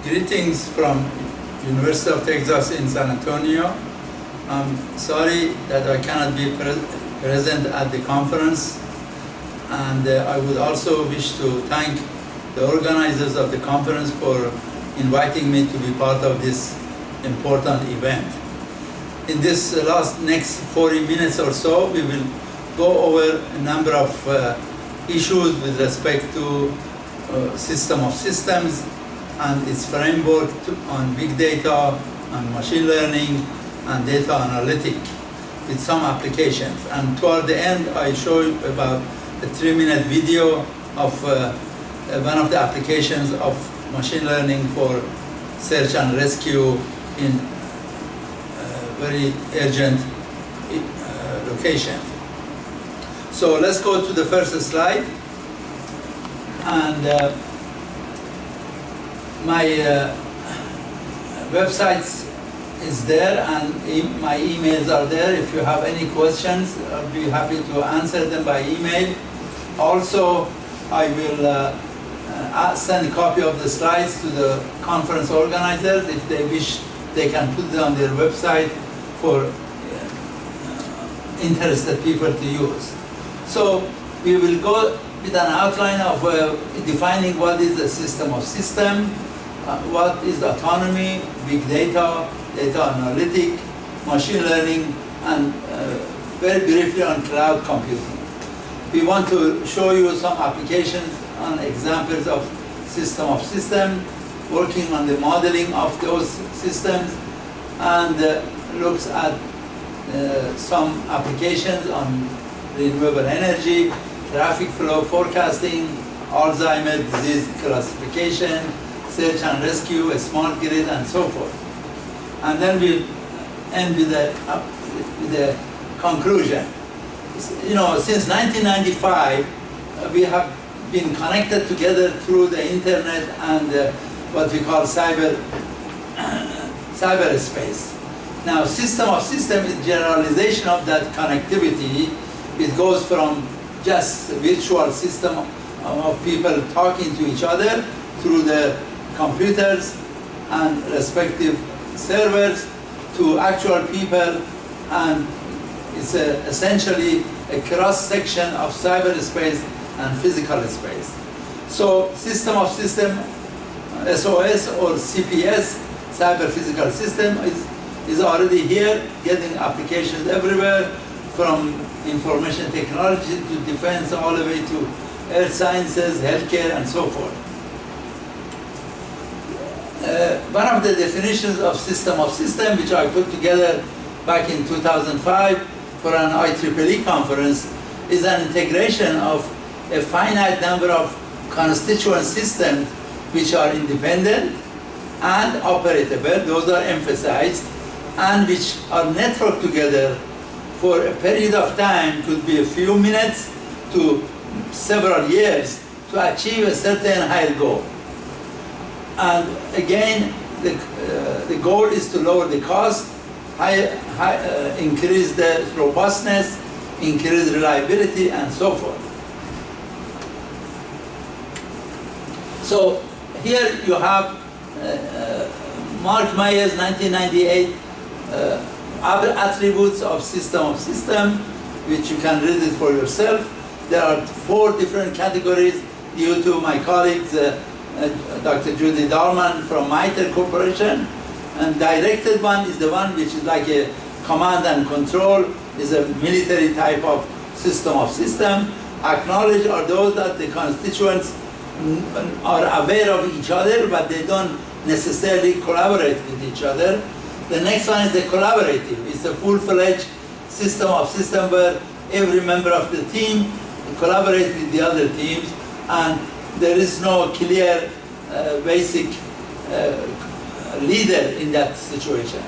Greetings from University of Texas in San Antonio. I'm sorry that I cannot be present at the conference, and I would also wish to thank the organizers of the conference for inviting me to be part of this important event. In this next 40 minutes or so, we will go over a number of issues with respect to system of systems and its framework on big data, and machine learning, and data analytics with some applications. And toward the end, I show you about a 3-minute video of one of the applications of machine learning for search and rescue in very urgent location. So let's go to the first slide. And my website is there, and my emails are there. If you have any questions, I'll be happy to answer them by email. Also, I will send a copy of the slides to the conference organizers. If they wish, they can put it on their website for interested people to use. So we will go with an outline of defining what is a system of system, what is autonomy, big data, data analytics, machine learning, and very briefly on cloud computing. We want to show you some applications and examples of system, working on the modeling of those systems, and looks at some applications on renewable energy, traffic flow forecasting, Alzheimer's disease classification, search and rescue, a smart grid, and so forth. And then we'll end with the conclusion. You know, since 1995, we have been connected together through the internet and what we call cyberspace. Now, system of system is generalization of that connectivity. It goes from just a virtual system of people talking to each other through the computers and respective servers to actual people, and it's essentially a cross-section of cyberspace and physical space. So system of system, SOS or CPS, cyber physical system, is already here, getting applications everywhere, from information technology to defense all the way to earth sciences, healthcare, and so forth. One of the definitions of system, which I put together back in 2005 for an IEEE conference, is an integration of a finite number of constituent systems which are independent and operatable, those are emphasized, and which are networked together for a period of time, could be a few minutes to several years, to achieve a certain higher goal. And again, the goal is to lower the cost, increase the robustness, increase reliability, and so forth. So here you have Mark Mayer's 1998 attributes of system, which you can read it for yourself. There are 4 different categories due to my colleagues, Dr. Judy Darman from MITRE Corporation. And directed one is the one which is like a command and control, is a military type of system. Acknowledged are those that the constituents are aware of each other, but they don't necessarily collaborate with each other. The next one is the collaborative. It's a full-fledged system where every member of the team collaborates with the other teams, and there is no clear basic leader in that situation.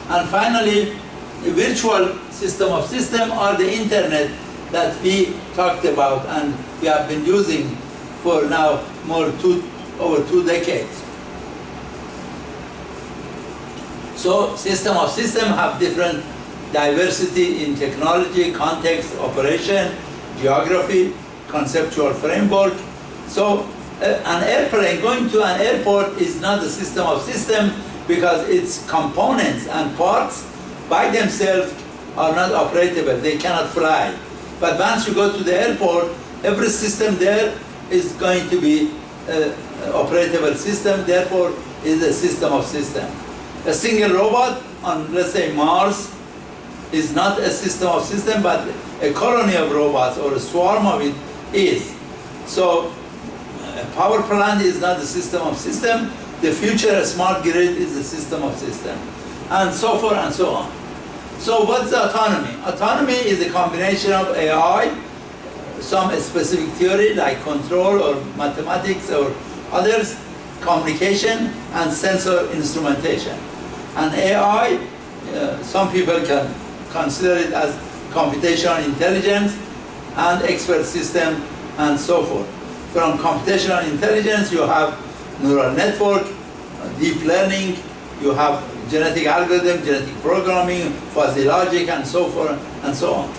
And finally, the virtual system or the internet that we talked about and we have been using for now over 2 decades. So system have different diversity in technology, context, operation, geography, conceptual framework. So An airplane going to an airport is not a system of system because its components and parts by themselves are not operable. They cannot fly. But once you go to the airport, every system there is going to be an operable system, therefore is a system of system. A single robot on, let's say, Mars is not a system of system, but a colony of robots or a swarm of it is. So a power plant is not a system of system. The future, a smart grid is a system of system, and so forth and so on. So what's autonomy? Autonomy is a combination of AI, some specific theory like control or mathematics or others, communication, and sensor instrumentation. And AI, some people can consider it as computational intelligence and expert system and so forth. From computational intelligence, you have neural network, deep learning, you have genetic algorithm, genetic programming, fuzzy logic, and so forth and so on.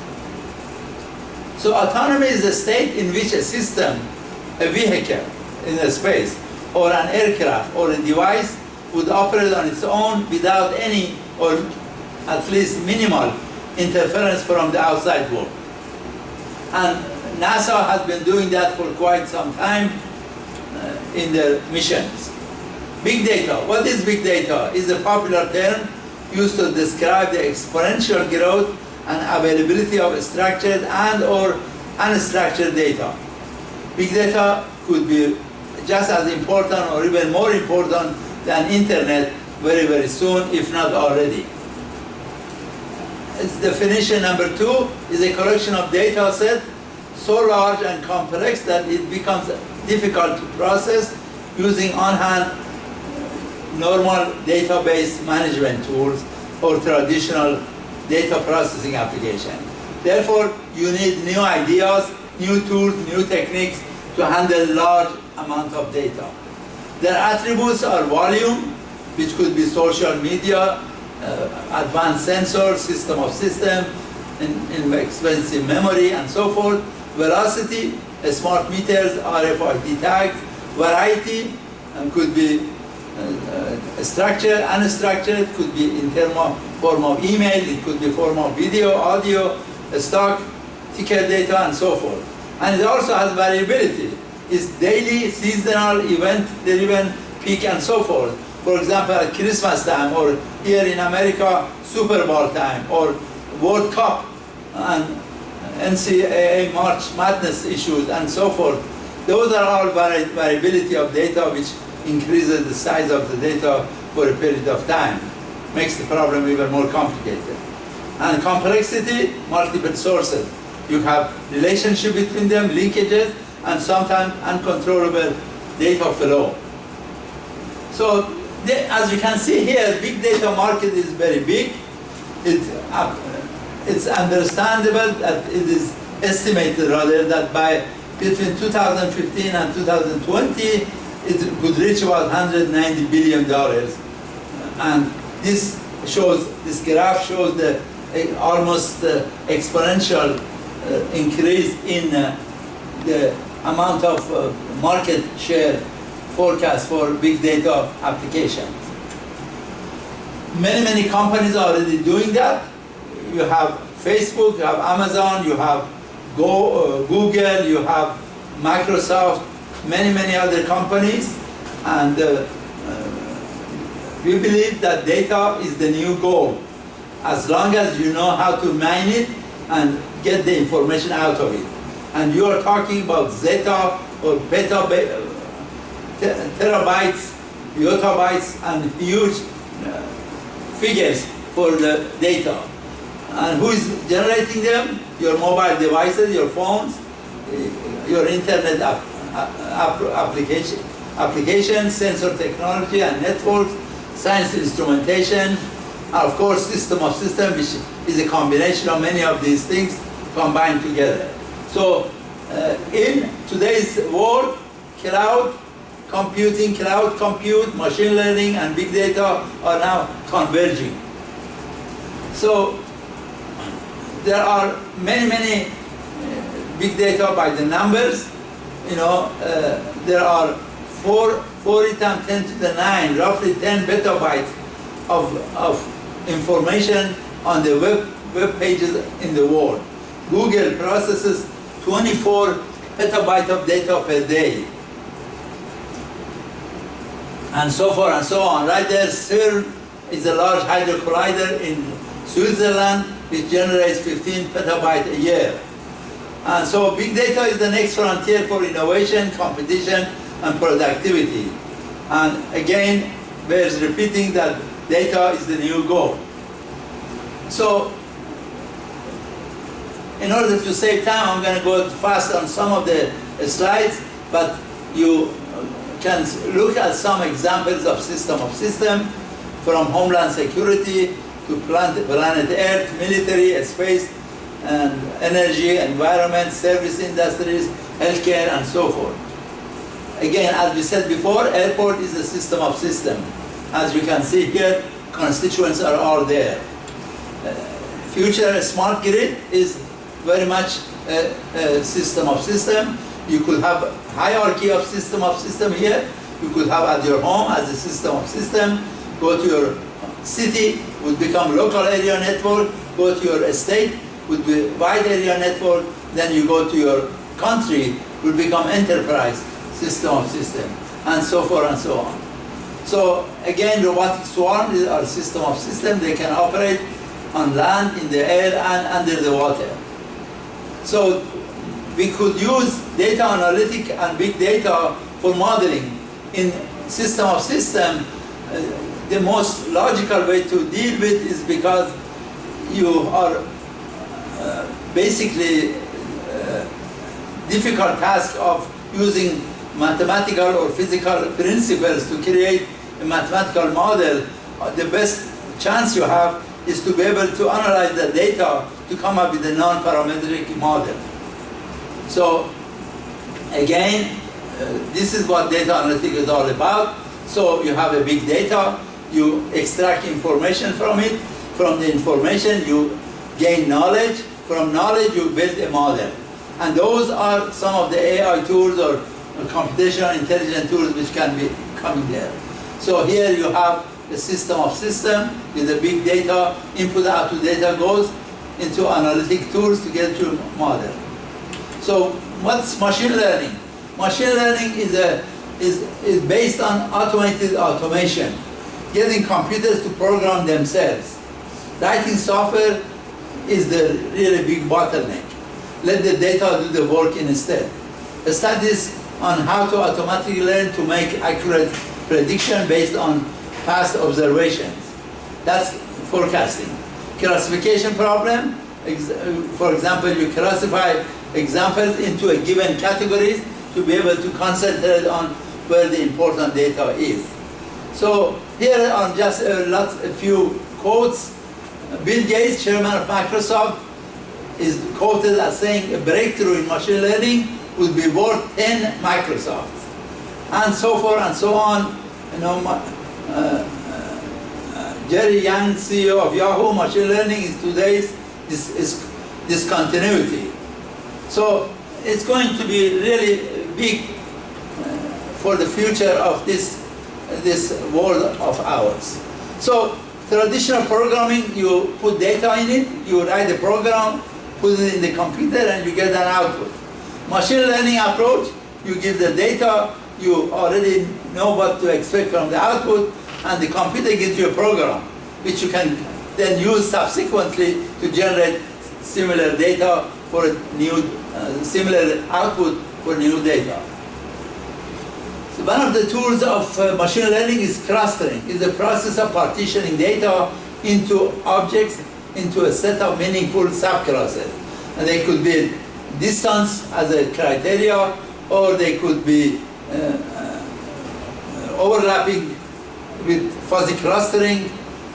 So autonomy is a state in which a system, a vehicle in a space, or an aircraft, or a device would operate on its own without any, or at least minimal, interference from the outside world. And NASA has been doing that for quite some time in their missions. Big data. What is big data? Is a popular term used to describe the exponential growth and availability of structured and or unstructured data. Big data could be just as important or even more important than internet very, very soon, if not already. Its definition number 2 is a collection of data set so large and complex that it becomes difficult to process using on-hand normal database management tools or traditional data processing application. Therefore, you need new ideas, new tools, new techniques to handle large amount of data. Their attributes are volume, which could be social media, advanced sensor, system of system, expensive memory, and so forth. Velocity, smart meters, RFID tags. Variety could be structured, unstructured, could be in form of email, it could be form of video, audio, stock, ticket data, and so forth. And it also has variability. It's daily, seasonal, event-driven, peak, and so forth. For example, at Christmas time, or here in America, Super Bowl time, or World Cup, and NCAA March Madness issues, and so forth. Those are all variability of data, which increases the size of the data for a period of time. Makes the problem even more complicated. And complexity, multiple sources. You have relationship between them, linkages, and sometimes uncontrollable data flow. So, as you can see here, big data market is very big. It's understandable that it is estimated rather that by between 2015 and 2020, it could reach about $190 billion. And this graph shows the almost exponential increase in the amount of market share forecast for big data applications. Many companies are already doing that. You have Facebook, you have Amazon, you have Google, you have Microsoft, many other companies, and we believe that data is the new goal, as long as you know how to mine it and get the information out of it. And you are talking about zeta or terabytes, yottabytes, and huge figures for the data. And who is generating them? Your mobile devices, your phones, your internet applications, sensor technology and networks, science instrumentation, and of course system of system, which is a combination of many of these things combined together. So in today's world, cloud computing, cloud compute, machine learning, and big data are now converging. So there are many big data by the numbers. there are 40 times 10 to the 9, roughly 10 petabytes of information on the web pages in the world. Google processes 24 petabytes of data per day. And so forth and so on. Right there, CERN is a large hydro collider in Switzerland, which generates 15 petabytes a year. And so big data is the next frontier for innovation, competition, and productivity. And again, bears repeating that data is the new gold. So, in order to save time, I'm going to go fast on some of the slides, but you can look at some examples of system, from homeland security to planet Earth, military, space, and energy, environment, service industries, healthcare, and so forth. Again, as we said before, airport is a system of systems. As you can see here, constituents are all there. Future smart grid is very much a system of systems. You could have hierarchy of system here. You could have at your home as a system of system. Go to your city, would become local area network. Go to your state, would be wide area network. Then you go to your country, will become enterprise system of system, and so forth and so on. So again, robotic swarm is our system of systems. They can operate on land, in the air, and under the water. So we could use data analytic and big data for modeling. In system of system, the most logical way to deal with is because you are basically difficult task of using mathematical or physical principles to create a mathematical model. The best chance you have is to be able to analyze the data to come up with a non-parametric model. So again, this is what data analytics is all about. So you have a big data, you extract information from it. From the information, you gain knowledge. From knowledge, you build a model. And those are some of the AI tools or computational intelligence tools which can be coming there. So here you have a system of systems with the big data, input-output data goes into analytic tools to get to a model. So what's machine learning? Machine learning is based on automated automation, getting computers to program themselves. Writing software is the really big bottleneck. Let the data do the work instead. Studies on how to automatically learn to make accurate prediction based on past observations. That's forecasting. Classification problem, for example, you classify examples into a given categories to be able to concentrate on where the important data is. So here are just a few quotes. Bill Gates, chairman of Microsoft, is quoted as saying a breakthrough in machine learning would be worth 10 Microsofts, and so forth and so on. You know, Jerry Yang, CEO of Yahoo, machine learning is today's discontinuity. So it's going to be really big for the future of this world of ours. So traditional programming, you put data in it, you write the program, put it in the computer, and you get an output. Machine learning approach, you give the data, you already know what to expect from the output, and the computer gives you a program, which you can then use subsequently to generate similar data for new, similar output for new data. So one of the tools of machine learning is clustering. It's the process of partitioning data into objects, into a set of meaningful subclasses. And they could be distance as a criteria, or they could be overlapping with fuzzy clustering.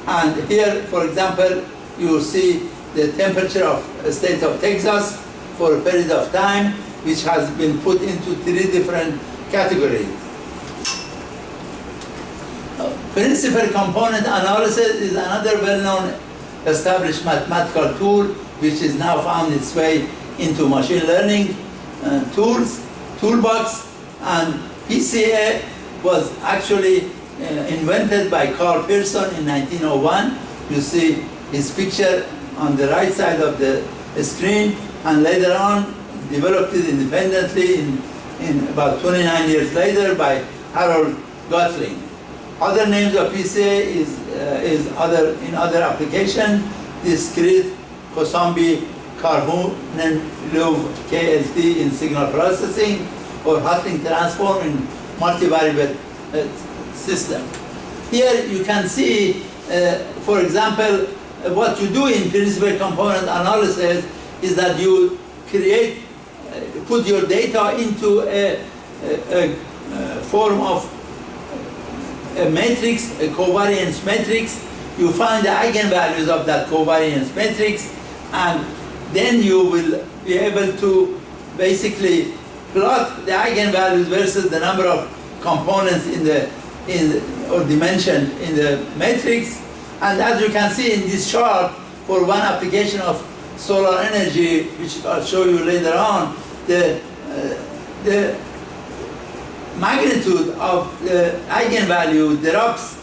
And here, for example, you see the temperature of the state of Texas for a period of time, which has been put into 3 different categories. Principal component analysis is another well-known established mathematical tool, which is now found its way into machine learning toolbox. And PCA was actually invented by Carl Pearson in 1901. You see his picture on the right side of the screen, and later on developed it independently in about 29 years later by Harold Gotling. Other names of PCA is in other application: discrete Kosambi Karhunen Louvre KLT in signal processing, or Hustling transform in multivariable system. Here you can see, for example, what you do in principal component analysis is that you create, put your data into a form of a matrix, a covariance matrix. You find the eigenvalues of that covariance matrix, and then you will be able to basically plot the eigenvalues versus the number of components or dimension in the matrix. And as you can see in this chart, for one application of solar energy, which I'll show you later on, the magnitude of the eigenvalue drops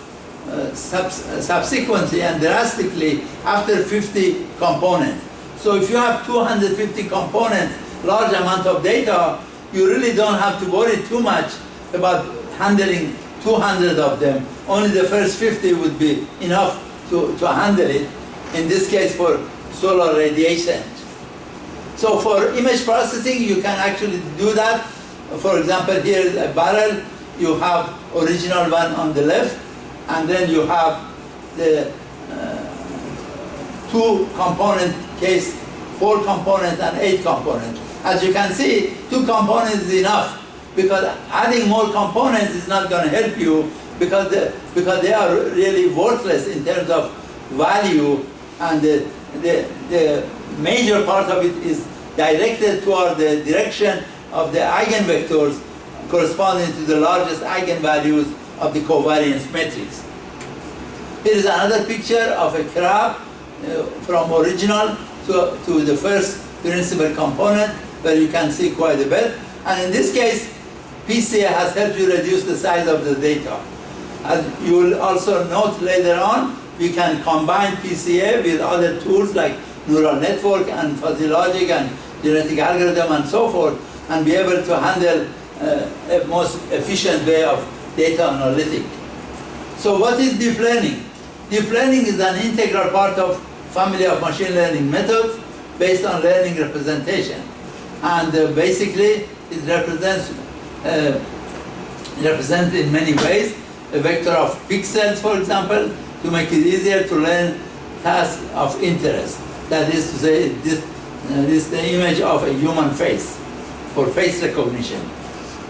subsequently and drastically after 50 components. So if you have 250 components, large amount of data, you really don't have to worry too much about handling 200 of them. Only the first 50 would be enough to handle it, in this case for solar radiation. So for image processing, you can actually do that. For example, here is a barrel. You have original one on the left, and then you have the 2-component case, 4 components and 8 components. As you can see, 2 components is enough, because adding more components is not going to help you, because they are really worthless in terms of value, and the major part of it is directed toward the direction of the eigenvectors corresponding to the largest eigenvalues of the covariance matrix. Here is another picture of a crab from original to the first principal component, where you can see quite a bit. And in this case, PCA has helped you reduce the size of the data. As you will also note later on, we can combine PCA with other tools like neural network and fuzzy logic and genetic algorithm and so forth, and be able to handle a most efficient way of data analytics. So what is deep learning? Deep learning is an integral part of family of machine learning methods based on learning representation. And basically, it represents in many ways a vector of pixels, for example, to make it easier to learn tasks of interest. That is to say, this is the image of a human face for face recognition.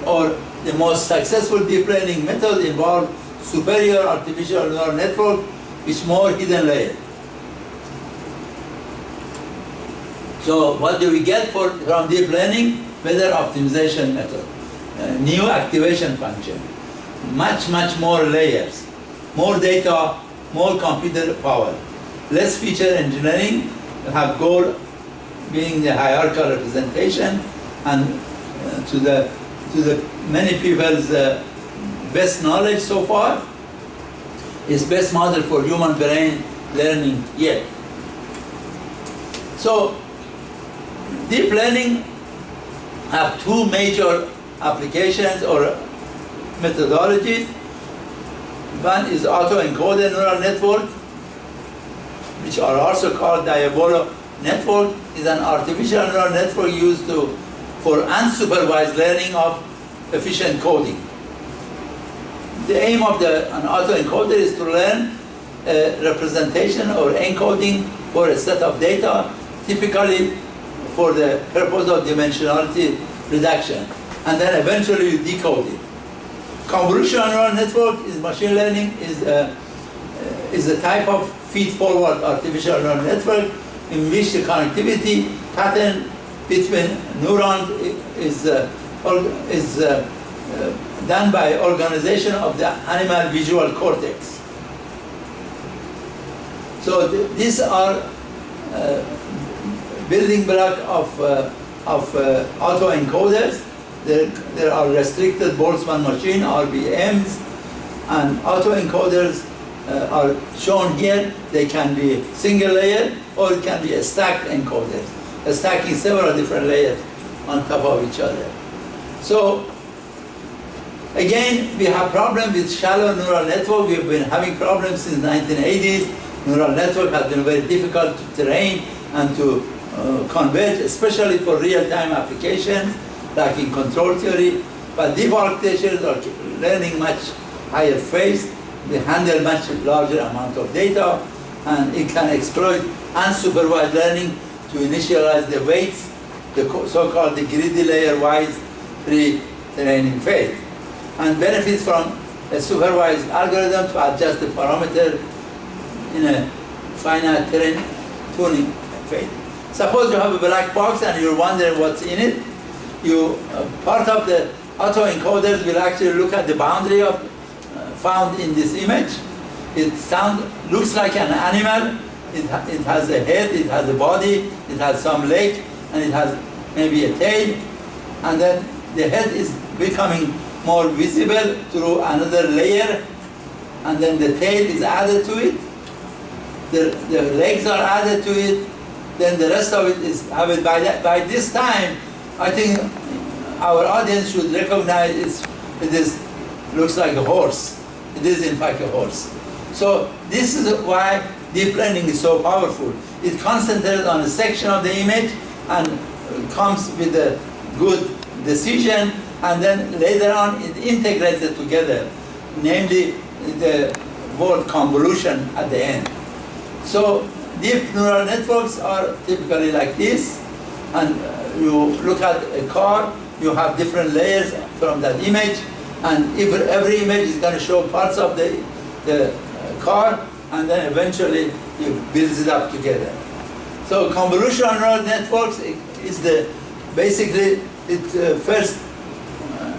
Or the most successful deep learning method involves superior artificial neural network with more hidden layers. So what do we get from deep learning? Better optimization method, new activation function, much more layers, more data, more computer power, less feature engineering. We have goal being the hierarchical representation, and to the many people's best knowledge so far, is best model for human brain learning yet. So deep learning have 2 major applications or methodologies. One is autoencoded neural network, which are also called Diabolo network. Is an artificial neural network used for unsupervised learning of efficient coding. The aim of an autoencoder is to learn a representation or encoding for a set of data, typically for the purpose of dimensionality reduction, and then eventually you decode it. Convolutional neural network is machine learning, is a type of feed-forward artificial neural network in which the connectivity pattern between neurons is done by organization of the animal visual cortex. So these are building block of autoencoders, There are restricted Boltzmann machine, RBMs, and autoencoders are shown here. They can be single layer or it can be a stacked encoder, stacking several different layers on top of each other. So again, we have problem with shallow neural network. We've been having problems since 1980s. Neural network has been very difficult to train and to converge, especially for real-time applications, like in control theory. But deep architectures are learning much higher phase. They handle much larger amount of data, and it can exploit unsupervised learning to initialize the weights, the so-called the greedy layer-wise pre-training phase, and benefits from a supervised algorithm to adjust the parameter in a finite tuning phase. Suppose you have a black box and you're wondering what's in it. Part of the autoencoders will actually look at the boundary of found in this image. It looks like an animal. It has a head, it has a body, it has some leg, and it has maybe a tail. And then the head is becoming more visible through another layer, and then the tail is added to it. The legs are added to it. Then the rest of it is added. By this time, I think our audience should recognize it looks like a horse. It is in fact a horse. So this is why deep learning is so powerful. It concentrates on a section of the image and comes with a good decision, and then later on it integrates it together, namely the word convolution at the end. So deep neural networks are typically like this, and you look at a car, you have different layers from that image, and every image is going to show parts of the car, and then eventually you build it up together. So convolutional neural networks is basically its first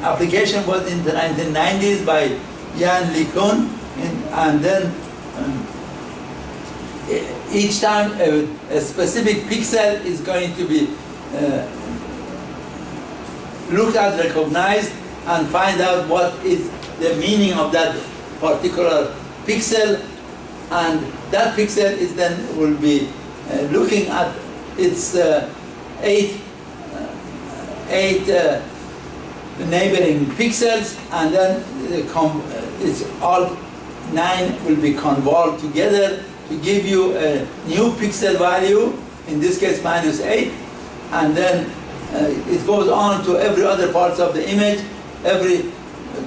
application was in the 1990s by Yan LeCun, and then each time a specific pixel is going to be looked at, recognized, and find out what is the meaning of that particular pixel, and that pixel is then will be looking at its eight neighboring pixels, and then it's all 9 will be convolved together to give you a new pixel value, in this case -8, and then it goes on to every other parts of the image,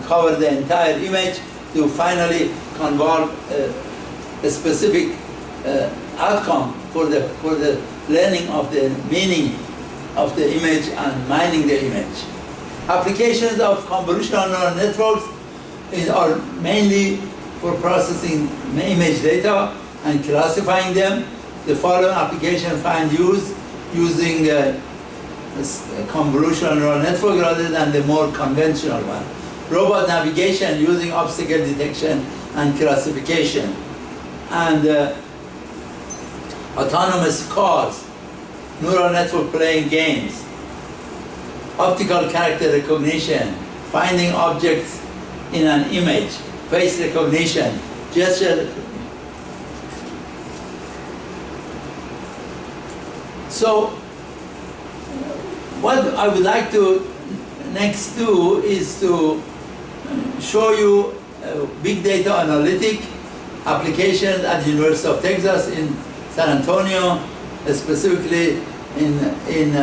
cover the entire image to finally convolve a specific outcome for the learning of the meaning of the image and mining the image. Applications of convolutional neural networks are mainly for processing image data and classifying them. The following application find use using a convolutional neural network rather than the more conventional one. Robot navigation using obstacle detection and classification. And autonomous cars, neural network playing games, optical character recognition, finding objects in an image, face recognition, gesture. So what I would like to next do is to show you big data analytic applications at the University of Texas in San Antonio, specifically in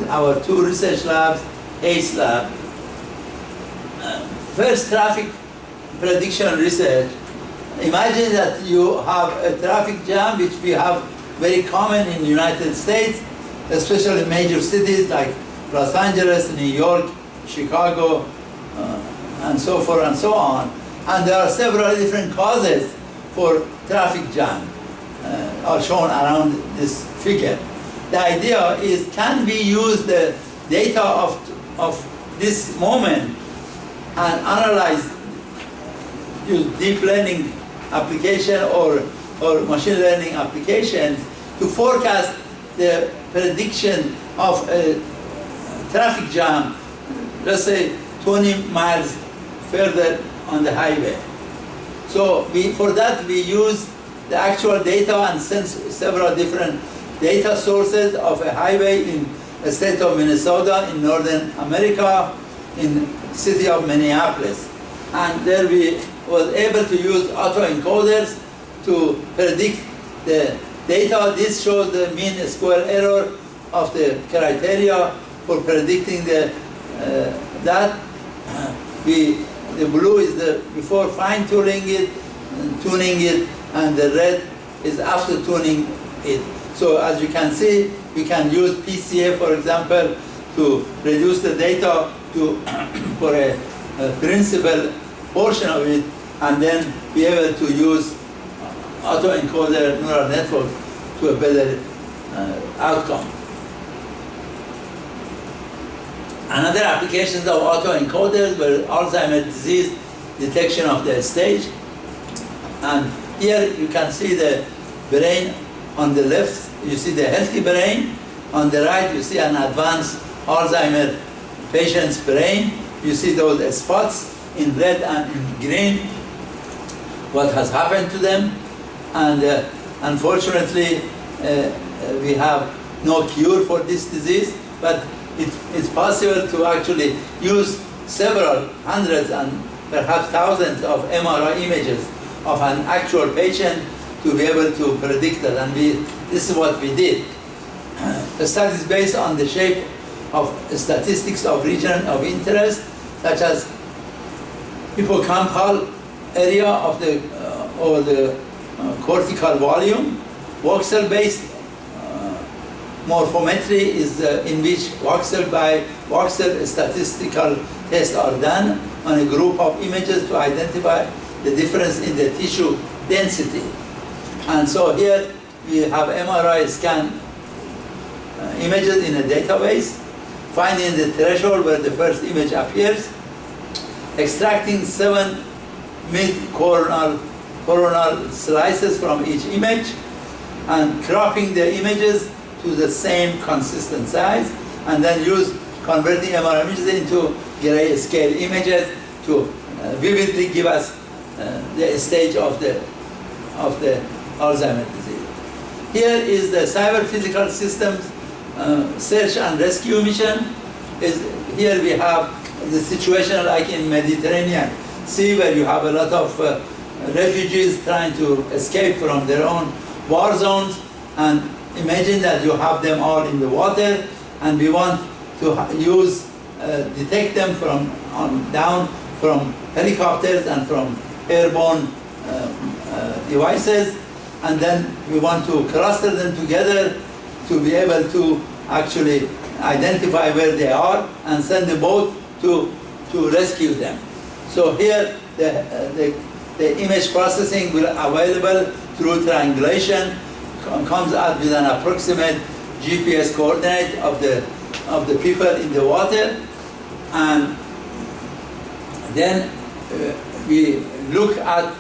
our 2 research labs, ACE lab. First, traffic prediction research. Imagine that you have a traffic jam, which we have very common in the United States, especially major cities like Los Angeles, New York, Chicago, and so forth and so on. And there are several different causes for traffic jam, are shown around this figure. The idea is, can we use the data of this moment and analyze, use deep learning application or machine learning applications to forecast the prediction of a traffic jam let's say 20 miles further on the highway. So for that we use the actual data and sense several different data sources of a highway in the state of Minnesota in Northern America, in city of Minneapolis. And there we was able to use autoencoders to predict the data. This shows the mean square error of the criteria for predicting the that. The blue is the before fine-tuning it, and the red is after tuning it. So as you can see, we can use PCA, for example, to reduce the data to for a principal portion of it, and then be able to use autoencoder neural network to a better outcome. Another applications of autoencoders were Alzheimer's disease detection of the stage. And here you can see the brain on the left, you see the healthy brain. On the right, you see an advanced Alzheimer's patient's brain. You see those spots in red and in green, what has happened to them. And unfortunately, we have no cure for this disease, but it's possible to actually use several hundreds and perhaps thousands of MRI images of an actual patient to be able to predict that. And this is what we did. The study is based on the shape of statistics of region of interest, such as hippocampal area of the or the cortical volume. Voxel-based morphometry is in which voxel statistical tests are done on a group of images to identify the difference in the tissue density. And so here we have MRI scan images in a database, finding the threshold where the first image appears, extracting 7 mid-coronal slices from each image, and cropping the images to the same consistent size, and then use converting MRI images into grayscale images to vividly give us the stage of the Alzheimer's disease. Here is the cyber physical systems search and rescue mission. Here we have the situation like in Mediterranean Sea, where you have a lot of refugees trying to escape from their own war zones, and imagine that you have them all in the water, and we want to detect them from down from helicopters and from airborne devices, and then we want to cluster them together to be able to actually identify where they are and send the boat to rescue them. So here the image processing will available through triangulation comes out with an approximate GPS coordinate of the people in the water, and then we look at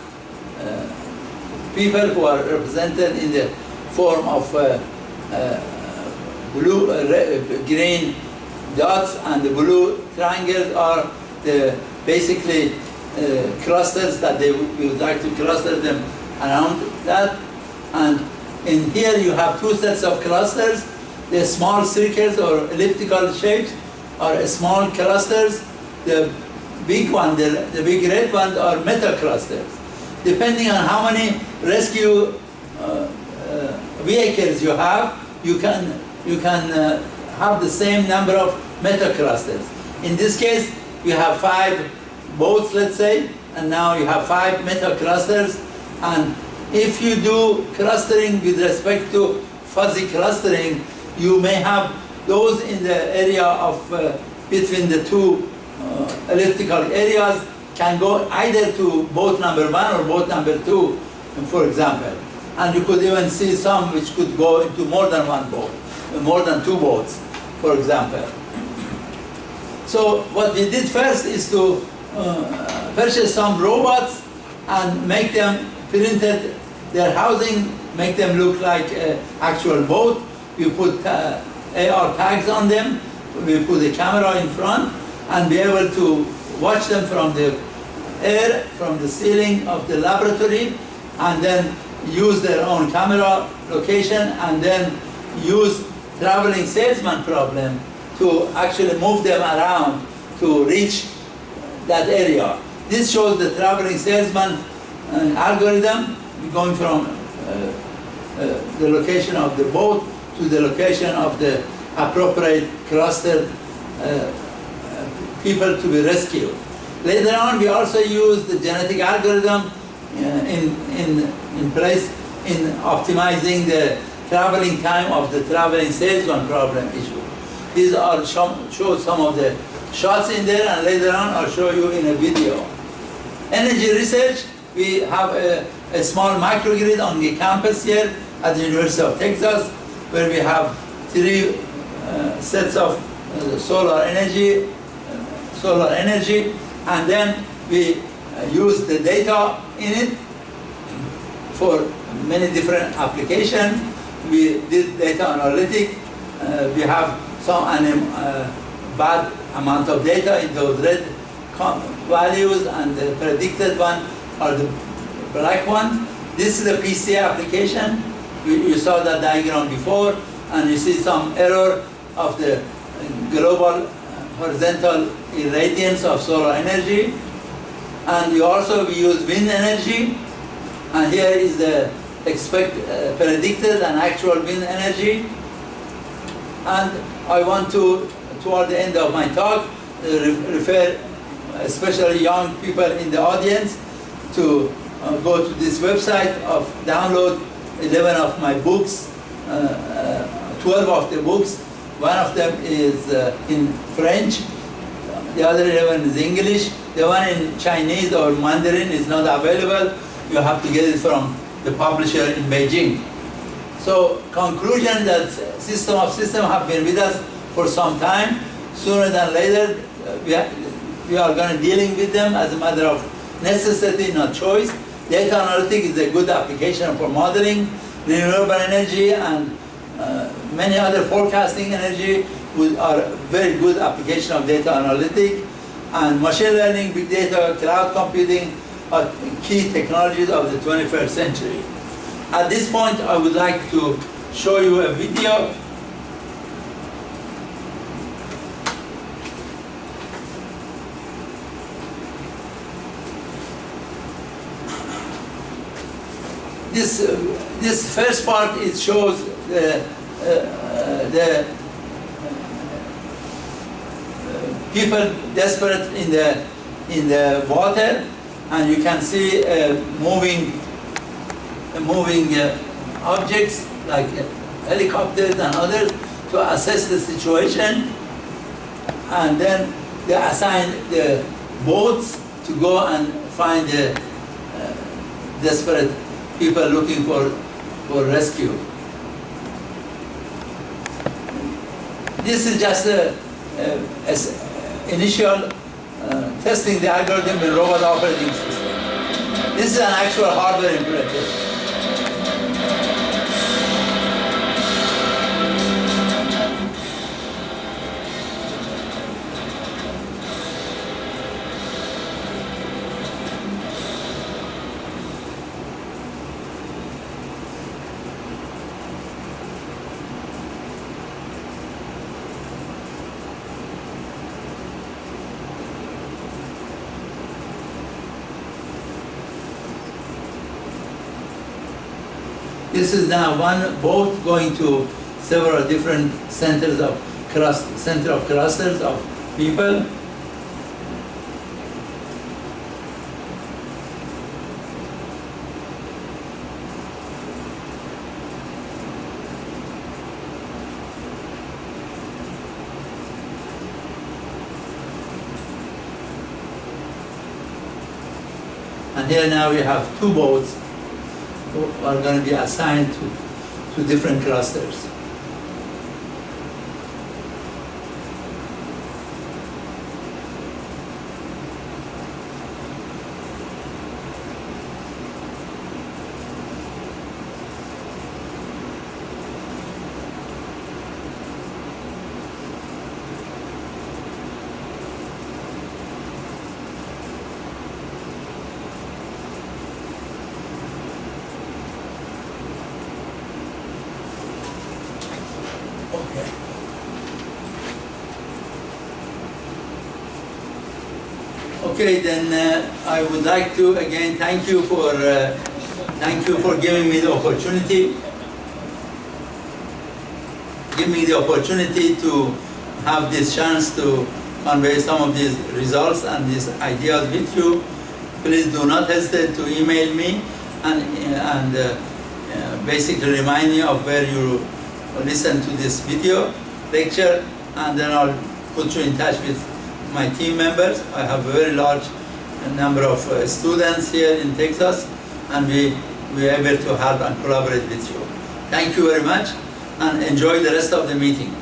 people who are represented in the form of blue, green dots, and the blue triangles are the basically clusters that we would like to cluster them around that. And in here you have two sets of clusters. The small circles or elliptical shapes are small clusters. The big one, the big red ones are meta clusters. Depending on how many rescue vehicles you have, you can have the same number of meta clusters. In this case, we have 5 boats, let's say, and now you have 5 meta clusters. And if you do clustering with respect to fuzzy clustering, you may have those in the area of between the two elliptical areas can go either to boat number 1 or boat number 2, for example. And you could even see some which could go into more than one boat, more than 2 boats, for example. So what we did first is to purchase some robots and make them printed their housing, make them look like an actual boat. We put AR tags on them, we put a camera in front, and be able to watch them from the air, from the ceiling of the laboratory, and then use their own camera location, and then use traveling salesman problem to actually move them around to reach that area. This shows the traveling salesman algorithm going from the location of the boat to the location of the appropriate clustered people to be rescued. Later on, we also use the genetic algorithm in place in optimizing the traveling time of the traveling salesman problem issue. These are show some of the shots in there, and later on I'll show you in a video. Energy research, we have a small microgrid on the campus here at the University of Texas, where we have 3 sets of solar energy, and then we use the data in it for many different applications. We did data analytics. We have some bad amount of data in those red values, and the predicted one are the black one. This is the PCA application. You saw that diagram before, and you see some error of the global horizontal irradiance of solar energy. And we use wind energy, and here is the predicted and actual wind energy. And I want to, toward the end of my talk, refer especially young people in the audience to go to this website, download 11 of my books, 12 of the books. One of them is in French, the other 11 is English. The one in Chinese or Mandarin is not available. You have to get it from the publisher in Beijing. So, conclusion that system of systems have been with us for some time. Sooner than later, we are going to dealing with them as a matter of necessity, not choice. Data analytics is a good application for modeling. Renewable energy and many other forecasting energy are very good application of data analytics. And machine learning, big data, cloud computing are key technologies of the 21st century. At this point, I would like to show you a video. This first part, it shows the people desperate in the water, and you can see moving objects like helicopters and others to assess the situation, and then they assign the boats to go and find the desperate people looking for rescue. This is just initial testing the algorithm in robot operating system. This is an actual hardware implementation. This is now one boat going to several different centers of clusters of people. And here now we have 2 boats who are going to be assigned to different clusters. Okay, then I would like to again thank you for giving me the opportunity. Give me the opportunity to have this chance to convey some of these results and these ideas with you. Please do not hesitate to email me and basically remind me of where you listen to this video lecture, and then I'll put you in touch with my team members. I have a very large number of students here in Texas, and we are able to help and collaborate with you. Thank you very much, and enjoy the rest of the meeting.